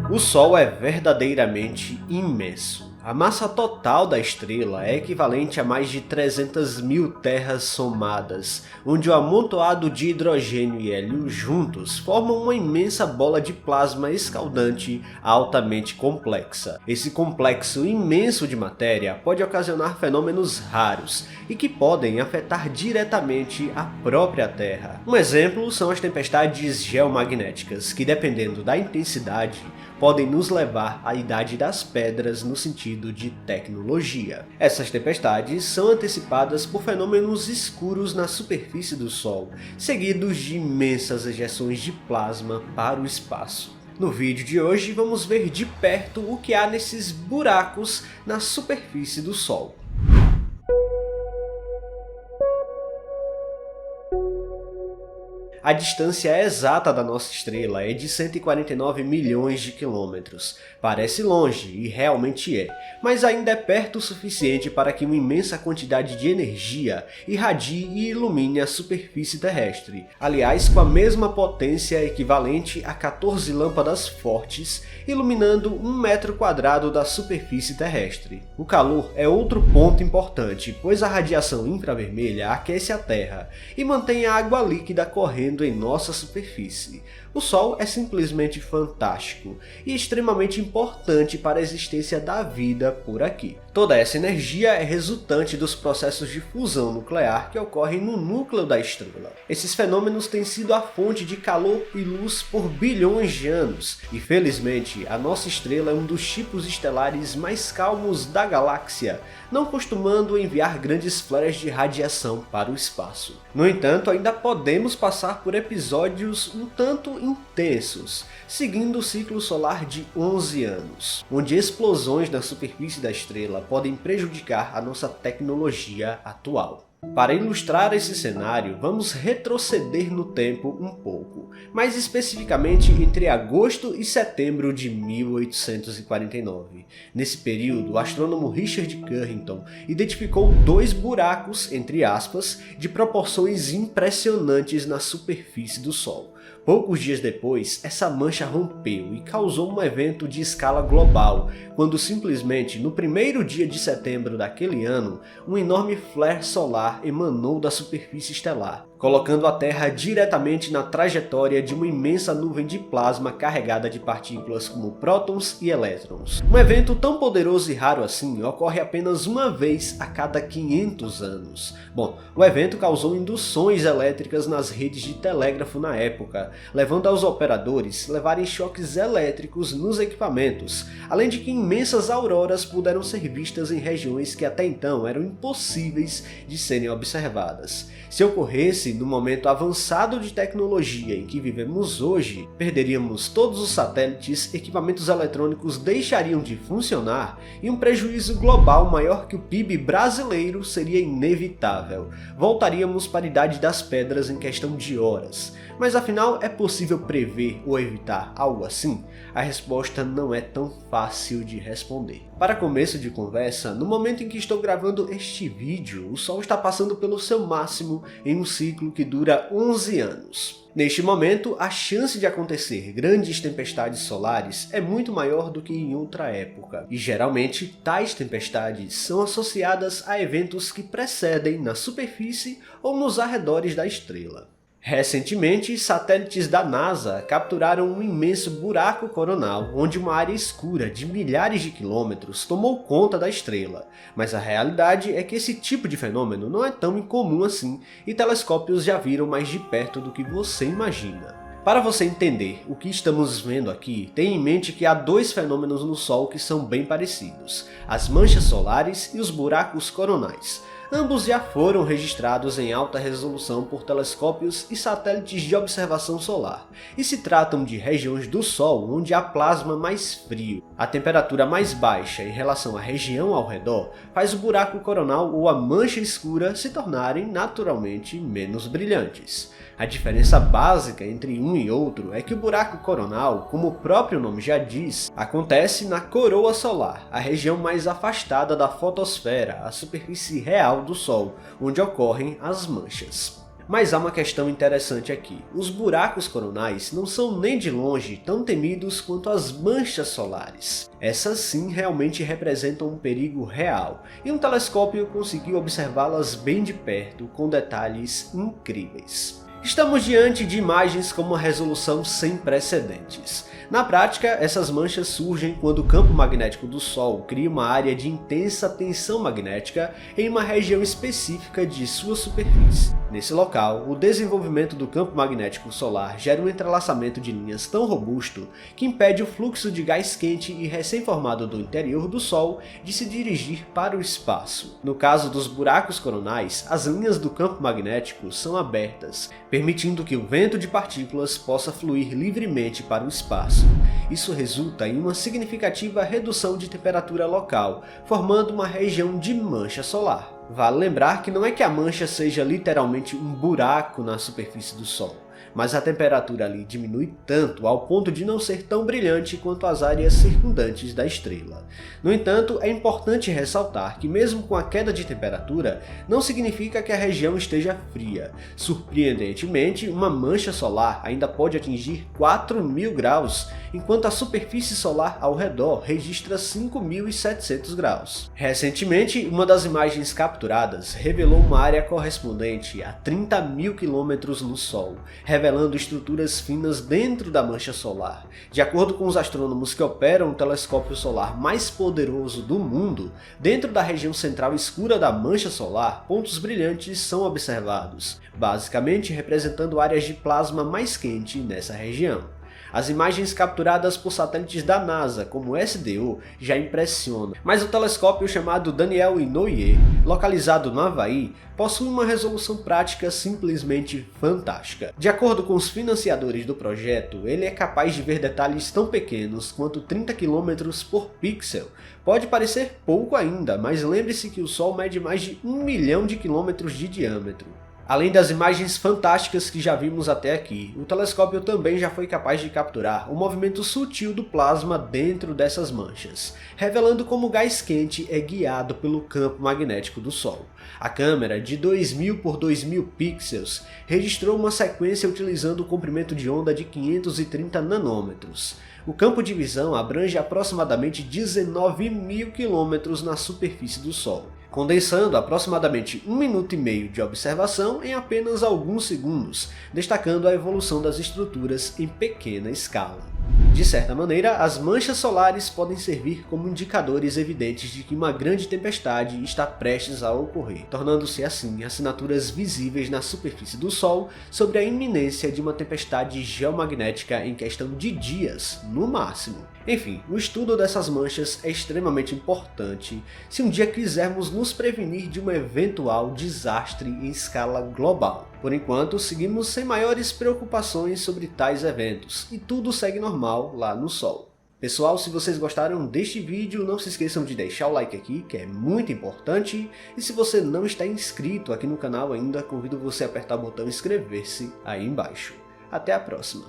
O Sol é verdadeiramente imenso. A massa total da estrela é equivalente a mais de 300 mil terras somadas, onde o amontoado de hidrogênio e hélio juntos formam uma imensa bola de plasma escaldante altamente complexa. Esse complexo imenso de matéria pode ocasionar fenômenos raros e que podem afetar diretamente a própria Terra. Um exemplo são as tempestades geomagnéticas, que dependendo da intensidade, podem nos levar à Idade das Pedras no sentido de tecnologia. Essas tempestades são antecipadas por fenômenos escuros na superfície do Sol, seguidos de imensas ejeções de plasma para o espaço. No vídeo de hoje vamos ver de perto o que há nesses buracos na superfície do Sol. A distância exata da nossa estrela é de 149 milhões de quilômetros. Parece longe, e realmente é, mas ainda é perto o suficiente para que uma imensa quantidade de energia irradie e ilumine a superfície terrestre. Aliás, com a mesma potência equivalente a 14 lâmpadas fortes, iluminando 1 metro quadrado da superfície terrestre. O calor é outro ponto importante, pois a radiação infravermelha aquece a Terra e mantém a água líquida correndo em nossa superfície. O Sol é simplesmente fantástico e extremamente importante para a existência da vida por aqui. Toda essa energia é resultante dos processos de fusão nuclear que ocorrem no núcleo da estrela. Esses fenômenos têm sido a fonte de calor e luz por bilhões de anos, e felizmente a nossa estrela é um dos tipos estelares mais calmos da galáxia, não costumando enviar grandes flares de radiação para o espaço. No entanto, ainda podemos passar por episódios um tanto intensos, seguindo o ciclo solar de 11 anos, onde explosões na superfície da estrela podem prejudicar a nossa tecnologia atual. Para ilustrar esse cenário, vamos retroceder no tempo um pouco, mais especificamente entre agosto e setembro de 1849. Nesse período, o astrônomo Richard Carrington identificou 2 buracos, entre aspas, de proporções impressionantes na superfície do Sol. Poucos dias depois, essa mancha rompeu e causou um evento de escala global, quando simplesmente no primeiro dia de setembro daquele ano, um enorme flare solar emanou da superfície estelar, colocando a Terra diretamente na trajetória de uma imensa nuvem de plasma carregada de partículas como prótons e elétrons. Um evento tão poderoso e raro assim ocorre apenas uma vez a cada 500 anos. Bom, o evento causou induções elétricas nas redes de telégrafo na época, levando aos operadores levarem choques elétricos nos equipamentos, além de que imensas auroras puderam ser vistas em regiões que até então eram impossíveis de serem observadas. Se ocorresse no momento avançado de tecnologia em que vivemos hoje, perderíamos todos os satélites, equipamentos eletrônicos deixariam de funcionar e um prejuízo global maior que o PIB brasileiro seria inevitável. Voltaríamos para a Idade das Pedras em questão de horas. Mas afinal, é possível prever ou evitar algo assim? A resposta não é tão fácil de responder. Para começo de conversa, no momento em que estou gravando este vídeo, o Sol está passando pelo seu máximo em um ciclo que dura 11 anos. Neste momento, a chance de acontecer grandes tempestades solares é muito maior do que em outra época, e geralmente tais tempestades são associadas a eventos que precedem na superfície ou nos arredores da estrela. Recentemente, satélites da NASA capturaram um imenso buraco coronal, onde uma área escura de milhares de quilômetros tomou conta da estrela. Mas a realidade é que esse tipo de fenômeno não é tão incomum assim, e telescópios já viram mais de perto do que você imagina. Para você entender o que estamos vendo aqui, tenha em mente que há 2 fenômenos no Sol que são bem parecidos: as manchas solares e os buracos coronais. Ambos já foram registrados em alta resolução por telescópios e satélites de observação solar, e se tratam de regiões do Sol onde há plasma mais frio. A temperatura mais baixa em relação à região ao redor faz o buraco coronal ou a mancha escura se tornarem naturalmente menos brilhantes. A diferença básica entre um e outro é que o buraco coronal, como o próprio nome já diz, acontece na coroa solar, a região mais afastada da fotosfera, a superfície real do Sol, onde ocorrem as manchas. Mas há uma questão interessante aqui. Os buracos coronais não são nem de longe tão temidos quanto as manchas solares. Essas sim realmente representam um perigo real, e um telescópio conseguiu observá-las bem de perto com detalhes incríveis. Estamos diante de imagens com uma resolução sem precedentes. Na prática, essas manchas surgem quando o campo magnético do Sol cria uma área de intensa tensão magnética em uma região específica de sua superfície. Nesse local, o desenvolvimento do campo magnético solar gera um entrelaçamento de linhas tão robusto que impede o fluxo de gás quente e recém-formado do interior do Sol de se dirigir para o espaço. No caso dos buracos coronais, as linhas do campo magnético são abertas, permitindo que o vento de partículas possa fluir livremente para o espaço. Isso resulta em uma significativa redução de temperatura local, formando uma região de mancha solar. Vale lembrar que não é que a mancha seja literalmente um buraco na superfície do Sol, mas a temperatura ali diminui tanto ao ponto de não ser tão brilhante quanto as áreas circundantes da estrela. No entanto, é importante ressaltar que mesmo com a queda de temperatura, não significa que a região esteja fria. Surpreendentemente, uma mancha solar ainda pode atingir 4.000 graus, enquanto a superfície solar ao redor registra 5.700 graus. Recentemente, uma das imagens capturadas revelou uma área correspondente a 30.000 km no Sol, revelando estruturas finas dentro da mancha solar. De acordo com os astrônomos que operam o telescópio solar mais poderoso do mundo, dentro da região central escura da mancha solar, pontos brilhantes são observados, basicamente representando áreas de plasma mais quente nessa região. As imagens capturadas por satélites da NASA, como o SDO, já impressionam, mas o telescópio chamado Daniel Inouye, localizado no Havaí, possui uma resolução prática simplesmente fantástica. De acordo com os financiadores do projeto, ele é capaz de ver detalhes tão pequenos quanto 30 km por pixel. Pode parecer pouco ainda, mas lembre-se que o Sol mede mais de 1 milhão de quilômetros de diâmetro. Além das imagens fantásticas que já vimos até aqui, o telescópio também já foi capaz de capturar o movimento sutil do plasma dentro dessas manchas, revelando como o gás quente é guiado pelo campo magnético do Sol. A câmera, de 2000 por 2000 pixels, registrou uma sequência utilizando o comprimento de onda de 530 nanômetros. O campo de visão abrange aproximadamente 19.000 km na superfície do Sol, condensando aproximadamente 1 minuto e meio de observação em apenas alguns segundos, destacando a evolução das estruturas em pequena escala. De certa maneira, as manchas solares podem servir como indicadores evidentes de que uma grande tempestade está prestes a ocorrer, tornando-se assim assinaturas visíveis na superfície do Sol sobre a iminência de uma tempestade geomagnética em questão de dias, no máximo. Enfim, o estudo dessas manchas é extremamente importante se um dia quisermos nos prevenir de um eventual desastre em escala global. Por enquanto, seguimos sem maiores preocupações sobre tais eventos, e tudo segue normal lá no Sol. Pessoal, se vocês gostaram deste vídeo, não se esqueçam de deixar o like aqui, que é muito importante, e se você não está inscrito aqui no canal ainda, convido você a apertar o botão inscrever-se aí embaixo. Até a próxima!